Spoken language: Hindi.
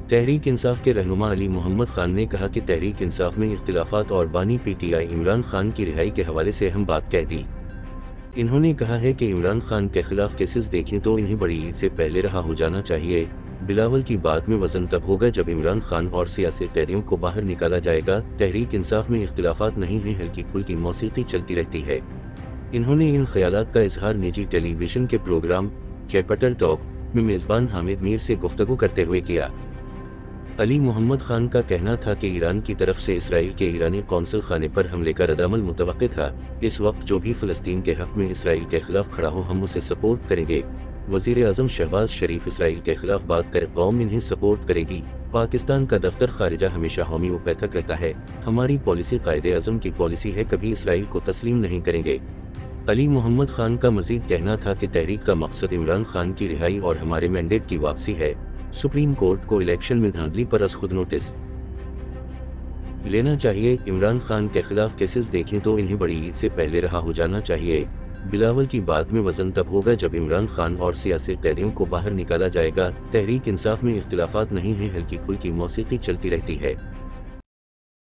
तहरीक इंसाफ के रहनुमा अली मोहम्मद खान ने कहा कि तहरीक इंसाफ में इख्तिलाफात और बानी पीटीआई इमरान खान की रिहाई के हवाले से अहम बात कह दी। इन्होंने कहा है कि इमरान खान के खिलाफ केसेस देखें तो इन्हें बड़ी ईद से पहले रहा हो जाना चाहिए। बिलावल की बात में वजन तब होगा जब इमरान खान और सियासी कैदियों को बाहर निकाला जाएगा। तहरीक इंसाफ में इख्तिलाफात नहीं है, हल्की फुल्की मौसीकी चलती रहती है। इन्होंने इन ख्यालात का इजहार निजी टेलीविजन के प्रोग्राम कैपिटल टॉक में मेज़बान हामिद मीर से गुफ्तगू करते हुए किया। अली मोहम्मद खान का कहना था कि ईरान की तरफ से इसराइल के ईरानी कौंसल खाने पर हमले का रद्दअमल मुतवक्किल था। इस वक्त जो भी फ़लस्तीन के हक़ में इसराइल के खिलाफ खड़ा हो हम उसे सपोर्ट करेंगे। वज़ीर आज़म शहबाज शरीफ इसराइल के खिलाफ बात कर कौम इन्हें सपोर्ट करेगी। पाकिस्तान का दफ्तर खारिजा हमेशा होम्योपैथिक रहता है। हमारी पॉलिसी कायदे आज़म की पॉलिसी है, कभी इसराइल को तस्लीम नहीं करेंगे। अली मोहम्मद खान का मजीद कहना था कि तहरीक का मकसद इमरान खान की रिहाई और हमारे मैंडेट की वापसी है। सुप्रीम कोर्ट को इलेक्शन में धांधली पर अज खुद नोटिस लेना चाहिए। इमरान खान के खिलाफ केसेस देखें तो इन्हें बड़ी ईद से पहले रहा हो जाना चाहिए। बिलावल की बात में वजन तब होगा जब इमरान खान और सियासी कैदियों को बाहर निकाला जाएगा। तहरीक इंसाफ में इख्तिलाफात नहीं है, हल्की फुल्की मौसीकी चलती रहती है।